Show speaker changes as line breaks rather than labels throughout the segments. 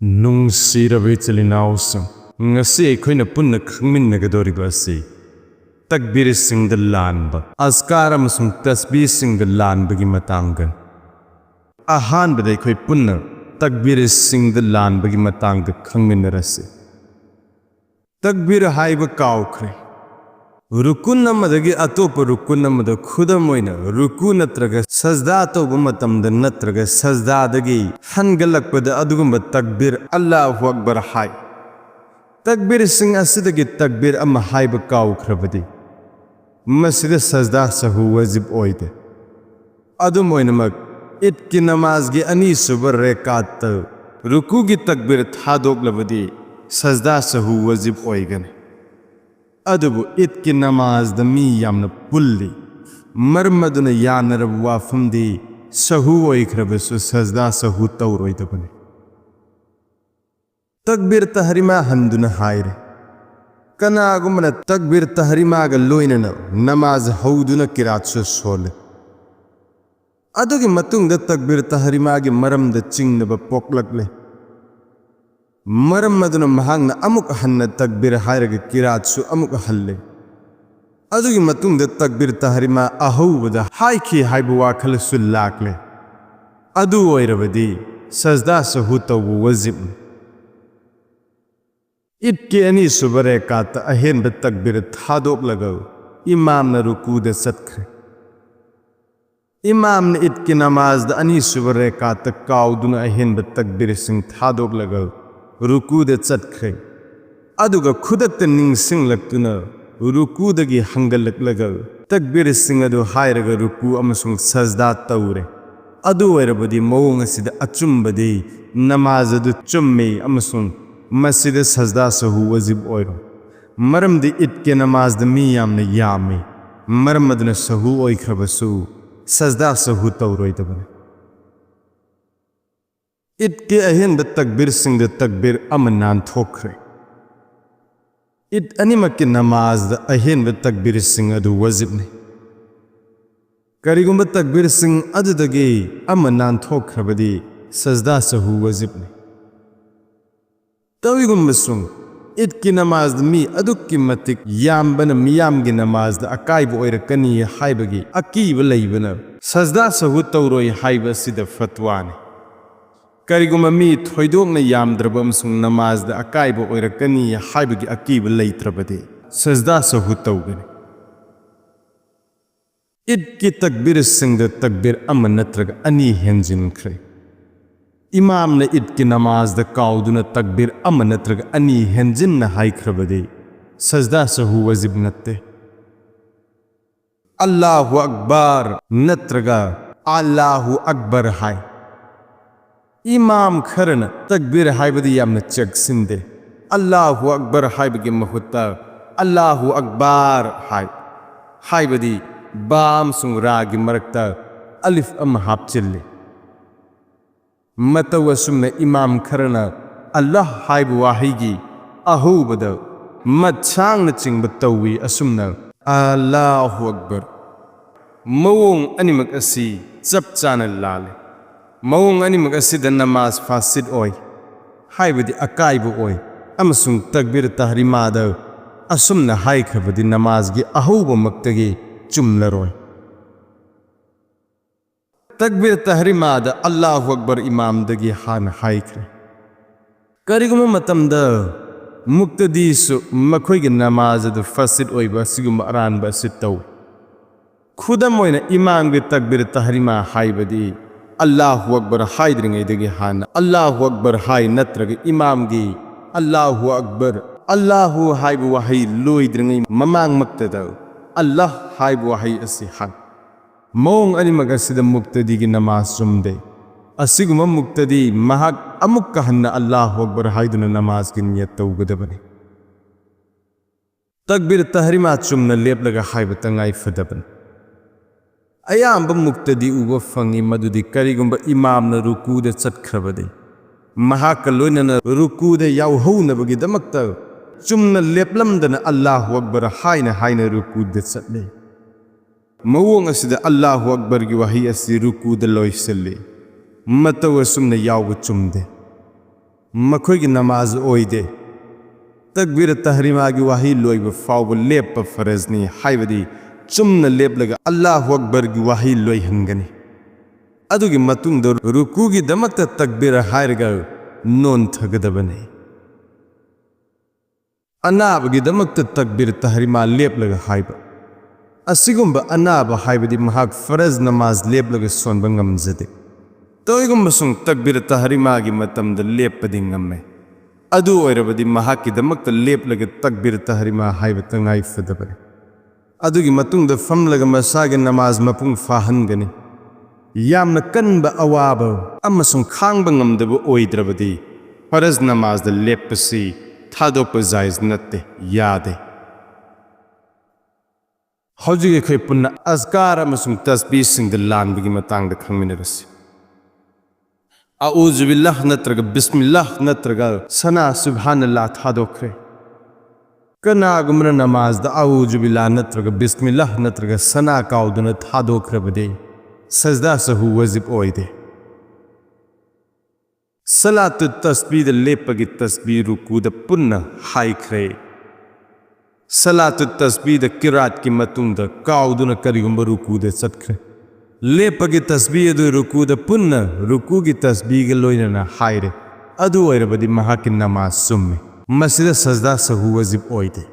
ꯅꯨꯡꯁꯤꯔꯕ ꯏꯆꯤꯜ-ꯏꯅꯥꯎꯁꯤꯡ, ꯉꯁꯤ ꯑꯩꯈꯣꯏꯅ ꯄꯨꯟꯅ ꯈꯪꯃꯤꯟꯅꯒꯗꯧꯔꯤꯕ ꯑꯁꯤ ꯇꯛꯕꯤꯔꯁꯤꯡꯗ ꯂꯥꯟꯕ, ꯑꯁꯀꯥꯔ ꯑꯃꯁꯨꯡ ꯇꯁꯕꯤꯍꯁꯤꯡꯗ ꯂꯥꯟꯕꯒꯤ ꯃꯇꯥꯡꯗꯅꯤ꯫ ꯑꯍꯥꯟꯕꯗ ꯑꯩꯈꯣꯏ ꯄꯨꯟꯅ ꯇꯛꯕꯤꯔꯁꯤꯡꯗ ꯂꯥꯟꯕꯒꯤ ꯃꯇꯥꯡꯗ ꯈꯪꯃꯤꯟꯅꯔꯁꯤ꯫ ꯇꯛꯕꯤꯔ ꯍꯥꯏꯕ ꯀꯥꯎꯈ꯭ꯔꯦ꯫ ꯔꯨꯀꯨꯟ ꯑꯃꯗꯒꯤ ꯑꯇꯣꯞꯄ ꯔꯨꯀꯨꯟ ꯑꯃꯗ, ꯈꯨꯗꯝ ꯑꯣꯏꯅ ꯔꯨꯀꯨ ꯅꯠꯇ꯭ꯔꯒ ꯁꯖꯗꯥ ꯇꯧꯕ ꯃꯇꯝꯗ ꯅꯠꯇ꯭ꯔꯒ ꯁꯖꯗꯥꯗꯒꯤ ꯍꯟꯒꯠꯂꯛꯄꯗ ꯑꯗꯨꯒꯨꯝꯕ ꯇꯛꯕꯤꯔ ꯑꯜꯂꯥꯍꯨ ꯑꯛꯕꯔ ꯍꯥꯏ꯫ ꯇꯛꯕꯤꯔꯁꯤꯡ ꯑꯁꯤꯗꯒꯤ ꯇꯛꯕꯤꯔ ꯑꯃ ꯍꯥꯏꯕ ꯀꯥꯎꯈ꯭ꯔꯕꯗꯤ ꯃꯁꯤꯗ ꯁꯖꯗꯥ ꯁꯍꯨ ꯋꯥꯖꯤꯕ ꯑꯣꯏꯗꯦ꯫ ꯑꯗꯨꯝ ꯑꯣꯏꯅꯃꯛ ꯏꯗꯀꯤ ꯅꯃꯥꯖꯒꯤ ꯑꯅꯤꯁꯨꯕ ꯔꯦꯀꯥꯠꯇ ꯔꯨꯀꯨꯒꯤ ꯇꯛꯕꯤꯔ ꯊꯥꯗꯣꯛꯂꯕꯗꯤ ꯁꯖꯗꯥ ꯁꯍꯨ ꯋꯥꯖꯤꯕ ꯑꯣꯏꯒꯅꯤ꯫ ꯑꯗꯨꯕꯨ ꯏꯗꯀꯤ ꯅꯃꯥꯖꯗ ꯃꯤ ꯌꯥꯝꯅ ꯄꯨꯜꯂꯤ, ꯃꯔꯝ ꯑꯗꯨꯅ ꯌꯥꯅꯔꯕ ꯋꯥꯐꯝꯗꯤ ꯁꯍꯨ ꯑꯣꯏꯈ꯭ꯔꯕꯁꯨ ꯁꯖꯗꯥ ꯁꯍꯨ ꯇꯧꯔꯣꯏꯗꯕꯅꯤ꯫ ꯇꯛꯕꯤꯔ ꯇꯍꯔꯤꯃꯥ ꯍꯟꯗꯨꯅ ꯍꯥꯏꯔꯦ꯫ ꯀꯅꯥꯒꯨꯝꯕꯅ ꯇꯛꯕꯤꯔ ꯇꯍꯔꯤꯃꯥꯒ ꯂꯣꯏꯅꯅ ꯅꯃꯥꯖ ꯍꯧꯗꯨꯅ ꯀꯤꯔꯥꯠꯁꯨ ꯁꯣꯜꯂꯤ꯫ ꯑꯗꯨꯒꯤ ꯃꯇꯨꯡꯗ ꯇꯛꯕꯤꯔ ꯇꯍꯔꯤꯃꯥꯒꯤ ꯃꯔꯝꯗ ꯆꯤꯡꯅꯕ ꯄꯣꯛꯂꯛꯂꯦ꯫ ꯃꯔꯝ ꯑꯗꯨꯅ ꯃꯍꯥꯛꯅ ꯑꯃꯨꯛ ꯍꯟꯅ ꯇꯛꯕꯤꯔ ꯍꯥꯏꯔꯒ ꯀꯤꯔꯥꯠꯁꯨ ꯑꯃꯨꯛ ꯍꯜꯂꯦ꯫ ꯑꯗꯨꯒꯤ ꯃꯇꯨꯡꯗ ꯇꯛꯕꯤꯔ ꯇꯍꯔꯤꯃꯥ ꯑꯍꯧꯕꯗ ꯍꯥꯏꯈꯤ ꯍꯥꯏꯕ ꯋꯥꯈꯜꯁꯨ ꯂꯥꯛꯂꯦ꯫ ꯑꯗꯨ ꯑꯣꯏꯔꯕꯗꯤ ꯁꯖꯗꯥ ꯁꯍꯨ ꯇꯧꯕ ꯋꯥꯖꯤꯕꯅꯤ꯫ ꯏꯗꯀꯤ ꯑꯅꯤꯁꯨꯕ ꯔꯦꯀꯥꯠꯇ ꯑꯍꯦꯟꯕ ꯇꯛꯕꯤꯔ ꯊꯥꯗꯣꯛꯂꯒ ꯏꯃꯥꯝꯅ ꯔꯨꯀꯨꯗ ꯆꯠꯈ꯭ꯔꯦ꯫ ꯏꯃꯥꯝꯅ ꯏꯗꯀꯤ ꯅꯃꯥꯖꯗ ꯑꯅꯤꯁꯨꯕ ꯔꯦꯀꯥꯠꯇ ꯀꯥꯎꯗꯨꯅ ꯑꯍꯦꯟꯕ ꯇꯛꯕꯤꯔꯁꯤꯡ ꯊꯥꯗꯣꯛꯂꯒ ꯔꯨꯀꯨꯗ ꯆꯠꯈ꯭ꯔꯦ꯫ ꯑꯗꯨꯒ ꯈꯨꯗꯛꯇ ꯅꯤꯡꯁꯤꯡꯂꯛꯇꯨꯅ ꯔꯨꯀꯨꯗꯒꯤ ꯍꯪꯒꯠꯂꯛꯂꯒ ꯇꯛꯕꯤꯔꯁꯤꯡ ꯑꯗꯨ ꯍꯥꯏꯔꯒ ꯔꯨꯀꯨ ꯑꯃꯁꯨꯡ ꯁꯖꯗꯥ ꯇꯧꯔꯦ꯫ ꯑꯗꯨ ꯑꯣꯏꯔꯕꯗꯤ ꯃꯑꯣꯡ ꯑꯁꯤꯗ ꯑꯆꯨꯝꯕꯗꯤ ꯅꯃꯥꯖ ꯑꯗꯨ ꯆꯨꯝꯃꯤ ꯑꯃꯁꯨꯡ ꯃꯁꯤꯗ ꯁꯖꯗꯥ ꯁꯍꯨ ꯋꯥꯖꯤꯕ ꯑꯣꯏꯔꯣꯏ, ꯃꯔꯝꯗꯤ ꯏꯗꯀꯤ ꯅꯃꯥꯖꯗ ꯃꯤ ꯌꯥꯝꯅ ꯌꯥꯝꯃꯤ, ꯃꯔꯝ ꯑꯗꯨꯅ ꯁꯍꯨ ꯑꯣꯏꯈ꯭ꯔꯕꯁꯨ ꯁꯖꯗꯥ ꯁꯍꯨ ꯇꯧꯔꯣꯏꯗꯕꯅꯤ꯫ ꯏꯗꯀꯤ ꯑꯍꯦꯟꯕ ꯇꯛꯕꯤꯔꯁꯤꯡꯗ ꯇꯛꯕꯤꯔ ꯑꯃ ꯅꯥꯟꯊꯣꯛꯈ꯭ꯔꯦ꯫ ꯏꯗ ꯑꯅꯤꯃꯛꯀꯤ ꯅꯃꯥꯖꯗ ꯑꯍꯦꯟꯕ ꯇꯛꯕꯤꯔꯁꯤꯡ ꯑꯗු ꯋꯥꯖꯤꯕꯅꯤ꯫ ꯀꯔꯤꯒꯨꯝꯕ ꯇꯛꯕꯤꯔꯁꯤꯡ ꯑꯗꯨꯗꯒꯤ ꯑꯃ ꯅꯥꯟꯊꯣꯛꯈ꯭ꯔꯕꯗꯤ ꯁꯖꯗꯥ ꯁꯍꯨ ꯋꯥꯖꯤꯕꯅꯤ꯫ ꯇꯧꯏꯒꯨꯝꯕꯁꯨꯡ ꯏꯗꯀꯤ ꯅꯃꯥꯖꯗ ꯃꯤ ꯑꯗꯨꯛꯀꯤ ꯃꯇꯤꯛ ꯌꯥꯝꯕꯅ ꯃꯤꯌꯥꯝꯒꯤ ꯅꯃꯥꯖꯗ ꯑꯀꯥꯏꯕ ꯑꯣꯏꯔꯛꯀꯅꯤ ꯍꯥꯏꯕꯒꯤ ꯑꯀꯤꯕ ꯂꯩꯕꯅ ꯁꯖꯗꯥ ꯁꯍꯨ ꯇꯧꯔꯣꯏ ꯍꯥꯏꯕ ꯑꯁꯤꯗ ꯐꯠꯋꯥꯅꯤ꯫ ꯀꯔꯤꯒꯨꯝꯕ ꯃꯤ ꯊꯣꯏꯗꯣꯛꯅ ꯌꯥꯝꯗ꯭ꯔꯕ ꯑꯃꯁꯨꯡ ꯅꯃꯥꯖꯗ ꯑꯀꯥꯏꯕ ꯑꯣꯏꯔꯛꯀꯅꯤ ꯍꯥꯏꯕꯒꯤ ꯑꯀꯤꯕ ꯂꯩꯇ꯭ꯔꯕꯗꯤ ꯁꯖꯗꯥ ꯁꯍꯨ ꯇꯧꯒꯅꯤ꯫ ꯏꯗꯀꯤ ꯇꯛꯕꯤꯔꯁꯤꯡꯗ ꯇꯛꯕꯤꯔ ꯑꯃ ꯅꯠꯇ꯭ꯔꯒ ꯑꯅꯤ ꯍꯦꯟꯖꯤꯟꯈ꯭ꯔꯦ꯫ ꯏꯃꯥꯝꯅ ꯏꯗꯀꯤ ꯅꯃꯥꯖꯗ ꯀꯥꯎꯗꯨꯅ ꯇꯛꯕꯤꯔ ꯑꯃ ꯅꯠꯇ꯭ꯔꯒ ꯑꯅꯤ ꯍꯦꯟꯖꯤꯟꯅ ꯍꯥꯏꯈ꯭ꯔꯕꯗꯤ ꯁꯖꯗꯥ ꯁꯍꯨ ꯋꯥꯖꯤꯕ ꯅꯠꯇꯦ꯫ ꯑꯜꯂꯥꯍꯨ ꯑꯛꯕꯔ ꯅꯠꯇ꯭ꯔꯒ ꯑꯜꯂꯥꯍꯨ ꯑꯛꯕꯔ ꯍꯥꯏ꯫ ꯏꯃꯥꯝ ꯈꯔꯅ ꯇꯛꯕꯤꯔ ꯍꯥꯏꯕꯗꯤ ꯌꯥꯝꯅ ꯆꯦꯛꯁꯤꯟꯗꯦ꯫ ꯑꯜꯂꯥꯍꯨ ꯑꯛꯕꯔ ꯍꯥꯏꯕꯒꯤ ꯃꯍꯨꯠꯇ ꯑꯜꯂꯥꯍꯨ ꯑꯛꯕꯔ ꯍꯥꯏ, ꯍꯥꯏꯕꯗꯤ ꯕꯥ ꯑꯃꯁꯨꯡ ꯔꯥꯒꯤ ꯃꯔꯛꯇ ꯑꯂꯤꯐ ꯑꯃ ꯍꯥꯞꯆꯤꯜꯂꯤ꯫ ꯃꯇꯧ ꯑꯁꯨꯝꯅ ꯏꯃꯥꯝ ꯈꯔꯅ ꯑꯜꯂꯥꯍ ꯍꯥꯏꯕ ꯋꯥꯍꯩꯒꯤ ꯑꯍꯧꯕꯗ ꯃꯗ ꯁꯥꯡꯅ ꯆꯤꯡꯕ ꯇꯧꯏ, ꯑꯁꯨꯝꯅ ꯑꯜꯂꯥꯍꯨ ꯑꯛꯕꯔ꯫ ꯃꯑꯣꯡ ꯑꯅꯤꯃꯛ ꯑꯁꯤ ꯆꯞ ꯆꯥꯅ ꯂꯥꯜꯂꯤ꯫ ꯃꯑꯣꯡ ꯑꯅꯤꯃꯛ ꯑꯁꯤꯗ ꯅꯃꯥꯖ ꯐꯥꯁꯤꯗ ꯑꯣꯏ, ꯍꯥꯏꯕꯗꯤ ꯑꯀꯥꯏꯕ ꯑꯣꯏ, ꯑꯃꯁꯨꯡ ꯇꯛꯕꯤꯔ ꯇꯍꯔꯤꯃꯥꯗ ꯑꯁꯨꯝꯅ ꯍꯥꯏꯈ꯭ꯔꯕꯗꯤ ꯅꯃꯥꯖꯒꯤ ꯑꯍꯧꯕꯃꯛꯇꯒꯤ ꯆꯨꯝꯂꯔꯣꯏ꯫ ꯇꯛꯕꯤꯔ ꯇꯍꯔꯤꯃꯥꯗ ꯑꯜꯂꯥꯍꯨ ꯑꯛꯕꯔ ꯏꯃꯥꯝꯗꯒꯤ ꯍꯥꯟꯅ ꯍꯥꯏꯈ꯭ꯔꯦ꯫ ꯀꯔꯤꯒꯨꯝꯕ ꯃꯇꯝꯗ ꯃꯨꯛꯇꯗꯤꯁꯨ ꯃꯈꯣꯏꯒꯤ ꯅꯃꯥꯖ ꯑꯗꯨ ꯐꯥꯁꯤꯗ ꯑꯣꯏꯕ ꯑꯁꯤꯒꯨꯝꯕ ꯑꯔꯥꯟꯕ ꯑꯁꯤ ꯇꯧꯏ꯫ ꯈꯨꯗꯝ ꯑꯣꯏꯅ ꯏꯃꯥꯝꯒꯤ ꯇꯛꯕꯤꯔ ꯇꯍꯔꯤꯃꯥ ꯍꯥꯏꯕꯗꯤ ꯑꯜꯂꯥꯍꯨ ꯑꯛꯕꯔ ꯍꯥꯏꯗ꯭ꯔꯤꯉꯩꯗꯒꯤ ꯍꯥꯟꯅ ꯑꯜꯂꯥꯍꯨ ꯑꯛꯕꯔ ꯍꯥꯏ, ꯅꯠꯇ꯭ꯔꯒ ꯏꯃꯥꯝꯒꯤ ꯑꯜꯂꯥꯍꯨ ꯑꯛꯕꯔ, ꯑꯜꯂꯥꯍꯨ ꯍꯥꯏꯕ ꯋꯥꯍꯩ ꯂꯣꯏꯗ꯭ꯔꯤꯉꯩ ꯃꯃꯥꯡꯃꯛꯇꯗ ꯑꯜꯂꯥꯍ ꯍꯥꯏꯕ ꯋꯥꯍꯩ ꯑꯁꯤ ꯍꯥꯏ꯫ ꯃꯑꯣꯡ ꯑꯅꯤꯃꯛ ꯑꯁꯤꯗ ꯃꯨꯛꯇꯗꯤꯒꯤ ꯅꯃꯥꯖ ꯆꯨꯝꯗꯦ꯫ ꯑꯁꯤꯒꯨꯝꯕ ꯃꯨꯛꯇꯗꯤ ꯃꯍꯥꯛ ꯑꯃꯨꯛꯀ ꯍꯟꯅ ꯑꯜꯂꯥꯍꯨ ꯑꯛꯕꯔ ꯍꯥꯏꯗꯨꯅ ꯅꯃꯥꯖꯒꯤ ꯅꯤꯌꯠ ꯇꯧꯒꯗꯕꯅꯤ꯫ ꯇꯛꯕꯤꯔ ꯇꯍꯔꯤꯃꯥ ꯆꯨꯝꯅ ꯂꯦꯞꯂꯒ ꯍꯥꯏꯕ ꯇꯉꯥꯏꯐꯗꯕꯅꯤ꯫ ꯑꯌꯥꯝꯕ ꯃꯨꯛꯇꯗꯤ ꯎꯕ ꯐꯪꯏ ꯃꯗꯨꯗꯤ ꯀꯔꯤꯒꯨꯝꯕ ꯏꯃꯥꯝꯅ ꯔꯨꯀꯨꯗ ꯆꯠꯈ꯭ꯔꯕꯗꯤ ꯃꯍꯥꯛꯀ ꯂꯣꯏꯅꯅ ꯔꯨꯀꯨꯗ ꯌꯥꯎꯍꯧꯅꯕꯒꯤꯗꯃꯛꯇ ꯆꯨꯝꯅ ꯂꯦꯞꯂꯝꯗꯅ ꯑꯜꯂꯥꯍꯨ ꯑꯛꯕꯔ ꯍꯥꯏꯅ ꯔꯨꯀꯨꯗ ꯆꯠꯂꯤ꯫ ꯃꯑꯣꯡ ꯑꯁꯤꯗ ꯑꯜꯂꯥꯍꯨ ꯑꯛꯕꯔꯒꯤ ꯋꯥꯍꯩ ꯑꯁꯤ ꯔꯨꯀꯨꯗ ꯂꯣꯏꯁꯤꯜꯂꯤ꯫ ꯃꯇꯧ ꯑꯁꯨꯝꯅ ꯌꯥꯎꯕ ꯆꯨꯝꯗꯦ꯫ मखोई की नमाज ओइदे तकबीर तहरीमा की वाही लोइब फाउब लेप फरजनी हाइबदी चुमन लेपलगा अल्लाहु अकबर की वाही लोइ हंगनी अदुगी मतुंग रुकू की दमक तकबीर हायरगा नोन थगदबने अनाब की दमक तकबीर तहरीमा लेपलगा हाइब असिगुंब अनाब हाइबदी महाक फरज नमाज लेपलगा सोनब ngamjade तोइगुंब सुंग तकबीर तहरीमा की मतमद लेपदी ngame अदु ओइरबदी महाकी दमक लेपलगा तकबीर तहरीमा हाइब तंगाई फदबने अदुगी मतुंग फमलगा मसागे नमाज मपुंग फाहनगनी यामना कनब अवाब अमसुंग खांगब ngamदब ओइद्रबदी फरज नमाज द लेपसी थादोप जायज नत्ते यादे हौजिगे खै पुन्ना अज़कार अमसुंग तस्बीह सिंग द लानबगी मतंग द खंगमिनरसी आऊज़ु बिल्लाह नत्रगा बिस्मिल्लाह नत्रगा सना सुब्हानल्लाह थादोखरे कनागुमन नमाज द आऊज़ु बिल्लाह नत्रगा बिस्मिल्लाह नत्रगा सना काउदन थादोखरबदे सजदा सहु वजिब ओइदे सलातु तस्बीह द लेपगी तस्बीह रुकू द पुन्ना हाइखरे सलातु तस्बीह द किरात की मतुंग द काउदन करिगुंब रुकू द सत्खरे लेपगी तस्बीह द रुकू द पुन्ना रुकू की तस्बीह के लोइनना हाइरे अदु ओइरबदी महाकी नमाज सुम्मे मस्जिद सजदा सहु वजिब ओइदे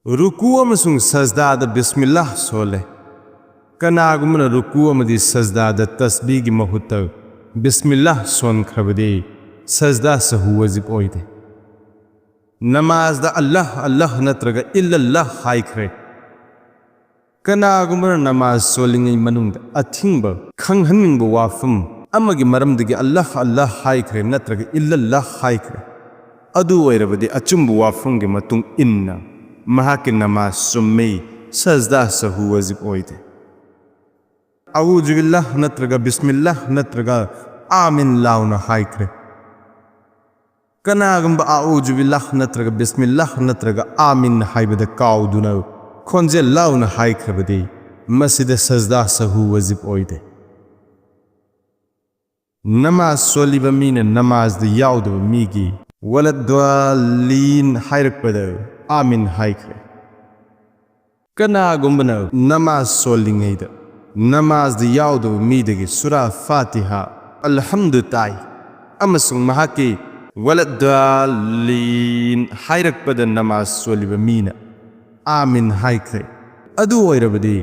रुकू अमसुंग सजदा द बिस्मिल्लाह सोले कनागुमन रुकू अमदी सजदा द तस्बीह की महुत बिस्मिल्लाह सोन खरबदे सजदा सहु वजिब ओइदे नमाज द अल्लाह अल्लाह नत्रगा इल्लल्लाह हाइखरे कनागुमन नमाज सोलिंगै मनुंग अथिंग खंगहनिंग वाफम अमगी मरमदगी अल्लाह अल्लाह हाइखरे नत्रगा इल्लल्लाह हाइखरे अदु ओइरबदे अचुंब वाफम के मतुंग इन्ना महाकी नमाज सुम्मे सजदा सहु वजिब ओइदे आऊज़ु बिल्लाह नत्रगा बिस्मिल्लाह नत्रगा आमीन लाउना हाइखरे कनागुंब आऊज़ु बिल्लाह नत्रगा बिस्मिल्लाह नत्रगा आमीन हाइबद काउदुना खोंजे लाउना हाइखरबदे मस्जिद सजदा सहु वजिब ओइदे नमाज सोलिब मीन नमाज द याउदब मीगी वलद्वालीन हाइरकबद आमीन हाइखरे कनागुंबन नमाज सोलिंगैद नमाज द याउदब मीदगी सुरा फातिहा अलहम्दु ताई अमसुंग महाकी वलद्वालीन हाइरकबद नमाज सोलिब मीना आमीन हाइखरे अदु ओइरबदी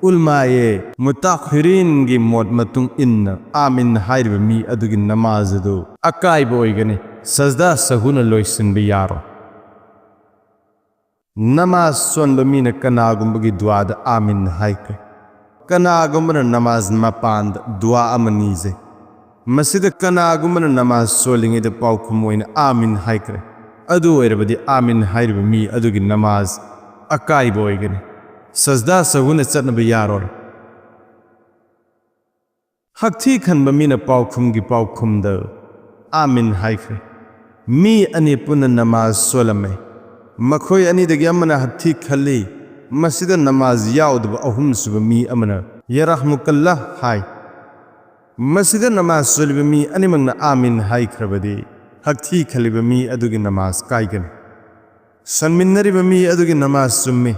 उलमाए मुताखिरीन की मोद मतुंग इन्ना आमीन हाइरब मी अदुगी नमाज दो अकाइब ओइगने सजदा सहुन लोइसिनब यारो नमाज सोनब मीन कनागुंबगी दुआ द आमीन हाइखरे कनागुंबन नमाज मपांद दुआ अमनीजे मस्जिद कनागुंबन नमाज सोलिंगे द पाउखुम ओइना आमीन हाइखरे अदु ओइरबदी आमीन हाइरब मी अदुगी नमाज अकाइब ओइगने सजदा सहुन चतनब यारोर हक्थी खनब मीन पाउखुम की पाउखुम द आमीन हाइखरे मी अनि पुन नमाज सोलमे मखोय अनि दगी अमना हक्थी खली मस्जिद नमाज याउदब अहुम सुब मी अमना यरहमुकल्लाह हाय मस्जिद नमाज सोलिब मी अनि मंगना आमीन हाइखरबदे हक्थी खलिब मी अदुगी नमाज काइगने सन्मिन्नरिब मी अदुगी नमाज सुम्मे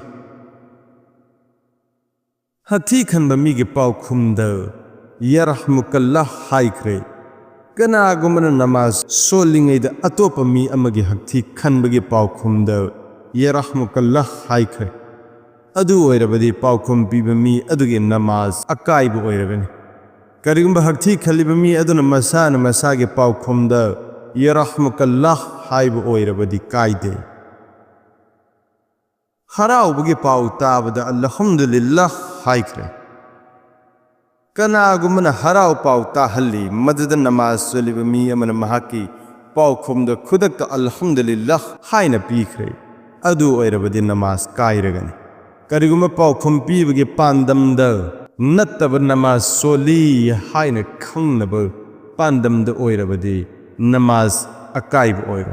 हक्थी खनब मी के पाउखुमद यरहमुकल्लाह हाइखरे कनागुमन नमाज सोलिंगैद अतोप मी अमगी हक्थी खनबगी पाउखुमद यरहमुकल्लाह हाइखरे अदु ओइरबदी पाउखुम पीब मी अदुगी नमाज अकाइब ओइरबने करिगुंब हक्थी खलिब मी अदुन मसान मसागे पाउखुमद यरहमुकल्लाह हाइब ओइरबदी काइदे हराउबगी पाउ ताबद अल्हम्दुलिल्लाह हाइखरे कनागुमन हराउ पाउ ताहल्ली मदद नमाज सोलिब मी अमन महाकी पाउखुमद खुदक अल्हम्दुलिल्लाह हाइना पीखरे अदु ओइरबदी नमाज काइरगने करिगुम पाउखुम पीबगी पांदमद नत्तब नमाज सोली हाइना खंगनब पांदमद ओइरबदी नमाज अकाइब ओइर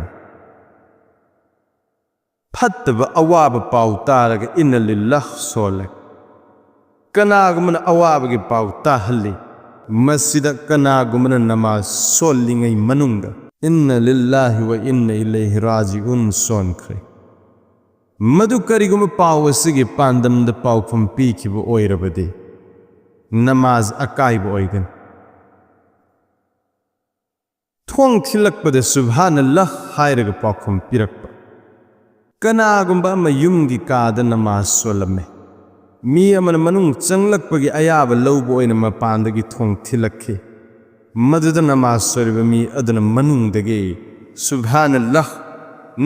फत्तब अवाब पाउ तारग इन्ना लिल्लाह सोले कनागुमन अवाब की पाउ ताहल्ली मस्जिद कनागुमना नमाज सोलिंगै मनुंगा इन्ना लिल्लाहि व इन्ना इलैहि राजिउन सोनख्रे मधु करिगुम पाव असिगे पांदमद पावफम पीखिबो ओइरबदे नमाज अकाइबो ओइगन थोंग थिलकपदे सुब्हानल्लाह हायरग पावफम पिरकपा कनागुंबा अमा युमगी कादा नमाज सोलमे मी अमन मनुंग चंगलकपगी अयाब लौबो ओइना मपांदगी थोंग थिलक्खे मदुद नमाज सोलिबा मी अदुना मनुंगदगे सुब्हानल्लाह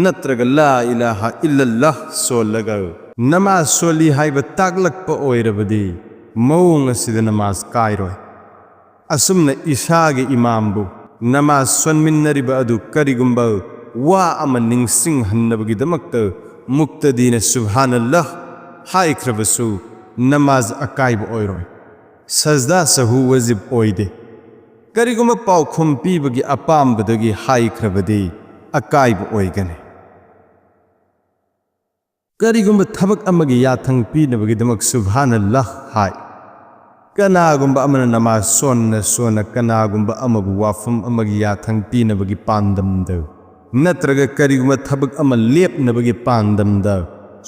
नत्रग ला इलाहा इल्लल्लाह सोलगा नमाज सोली हाइबा तागलकपा ओइरबदे मौंग असिद नमाज कायरोय असुमना इशागे इमामबु नमाज सोनमिन्नरिबा अदु करिगुंबा वा अमा निंगसिंग हन्नबगिदमक्ता मुक्तदीना सुब्हानल्लाह हाइख्रबसु नमाज अकाइब ओइरोय सजदा सहु वजिब ओइदे करिगुंबा पावखुम पीबगी अपामबदगी हाइख्रबदे अकाइब ओइगने करिगुंबा थबक अमगी याथंग पीनबगिदमक सुब्हानल्लाह हाइ कनागुंबा अमना नमाज सोना कनागुंबा अमबु वाफम अमगी याथंग पीनबगी पांदमद नत्रगा करिगुंबा थबक अमा लेपनबगी पांदमद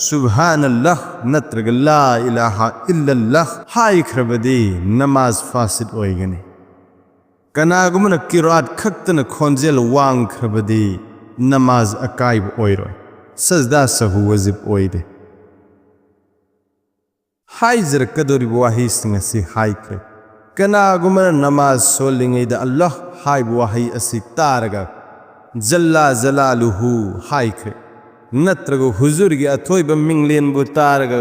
सुब्हानल्लाह नत्रग ला इलाहा इल्लल्लाह हाइख्रबदे नमाज फासिद ओइगने कनागुमना किरात खक्तना खोंजेल वांख्रबदे नमाज अकाइब ओइरोय सजदा सहु वजिब ओइदे हाइजर कदोरी वाही सिंगसी हाइख्रे कनागुमना नमाज सोलिंगैदा अल्लाह हाइब वाही असि तारगा जल्ला जलालुहु हाइख्रे नत्रगो हुजूरगी अथोइबा मिंगलेनबु तारगा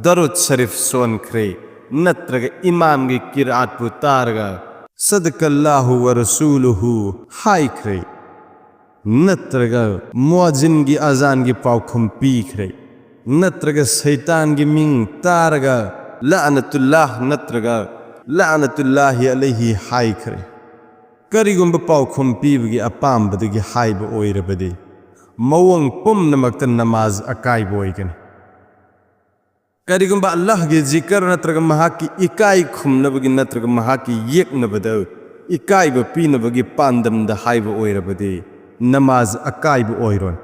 दरुद शरीफ सोनख्रे नत्रगा इमामगी किरातबु तारगा सदकल्लाहु व रसूलुहु हाइख्रे नत्रगा मुअज्जिनगी अजानगी पावखुम पीख्रे नत्रगा शैतानगी मिंग तारगा लअनतुल्लाह नत्रगा लअनतुल्लाहि अलैहि हाइख्रे करिगुंबा पावखुम पीबगी अपामबदगी हाइबा ओइरबदे मौंग पुमनमक्ता नमाज अकाइब ओइगने करिगुंबा अल्लाह गे जिकर नत्रगा महाकी इकाई खुमनबगी नत्रगा महाकी येकनबद इकाइबा पीनबगी पांदमदा हाइबा ओइरबदे नमाज अकाइब ओइरोन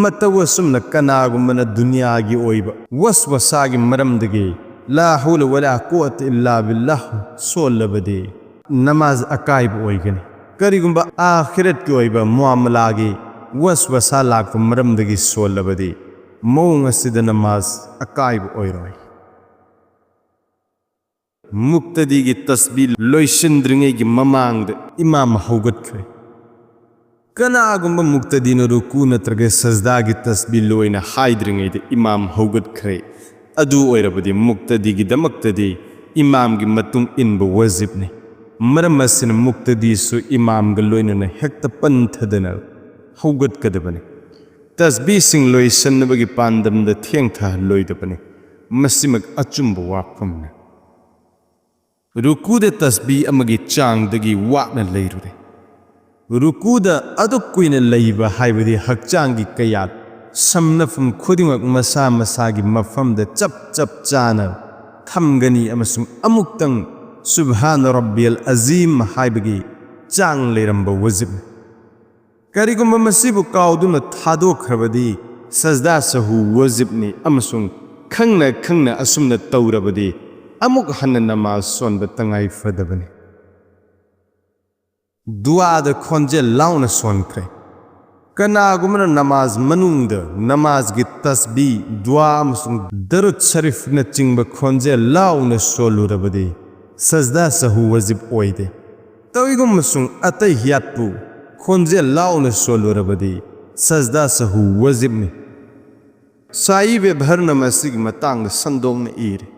मतव सुमना कनागुंबना दुनियागी ओइबा वसवसागी मरमदगे ला हौल वला कुव्वत इल्ला बिल्लाह सोलबदे नमाज अकाइब ओइगने करिगुंबा आखिरत की ओइबा मुआमलागे वसवसा लाक्पा मरमदगी सोलबदे मौंग असिद नमाज अकाइब ओइरोय मुक्तदीगी तस्बीह लोइसिंद्रिंगैगी ममांगद इमाम हौगतख्रे कनागुंबा मुक्तदीना रुकू नत्रगा सजदागी तस्बीह लोइना हाइद्रिंगैदा इमाम हौगतख्रे अदु ओइरबदे मुक्तदीगी दमक्तदे इमामगी मतुंग इनबा वजिबने मरम असिना मुक्तदीसु इमामगा लोइनना हेक्ता पंथदना हौगतकदबने तस्बीह सिंग लोइसन्नबगी पांदमदा थेंगथा लोइदबने मसिमक अचुंबा वाफमना रुकूदा तस्बीह अमगी चांगदगी वाकना लैरुदे रुकूदा अदुक कुइना लैबा हाइबदे हक्चांगी कयात समनफम खुदिमक मसा मसागी मफमदा चप चप चाना थमगनी अमसुंग अमुक्तंग सुब्हान रब्बियल अजीम हाइबगी चांग लेरंबा वजिब करिगुंबा मसिबु काउदुना थादोख्रबदे सजदा सहु वजिबनी अमसुंग खंगना खंगना असुमना तौरबदे अमुक हन्ना नमाज सोनबा तंगाई फदबने दुआदा खोंजे लाउना सोनख्रे कनागुमना नमाज मनुंगद नमाजगी तस्बीह दुआ अमसुंग दरुद शरीफ न चिंगबा खोंजे लाउना सोलुरबदे सजदा सहु वजिब ओइदे तविगुमसुंग अतै हियातपु खोंजे लाउना सोलुरबदे सजदा सहु वजिबने साइबे भरना मसिगी मतांगदा संदोंगना इरे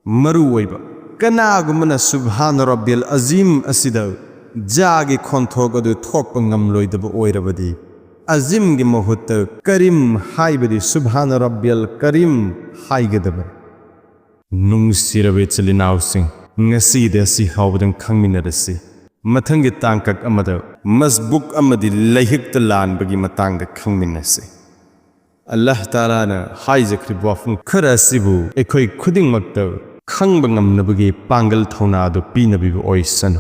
मरु ओइबा कनागुमना सुब्हान रब्बियल अजीम असिदा जागे खोंथोगदु थोकपा ngamloidaba oirabadi azimgi mahutta karim haibadi subhana rabbiyal karim haigadaba nungsirabe chalinausing ngasida si hawdan khangminarasi mathangi tangkak amada masbuk amadi laihikta lanbagi matangda khangminasi Allah Ta'ala na haizakri bwafung kharasibu ekhoi khuding makta ꯈꯪꯕ ꯉꯝꯅꯕꯒꯤ ꯄꯥꯡꯒꯜ ꯊꯧꯅꯥ ꯑꯗꯨ ꯄꯤꯅꯕꯤꯕ ꯑꯣꯏꯁꯅꯨ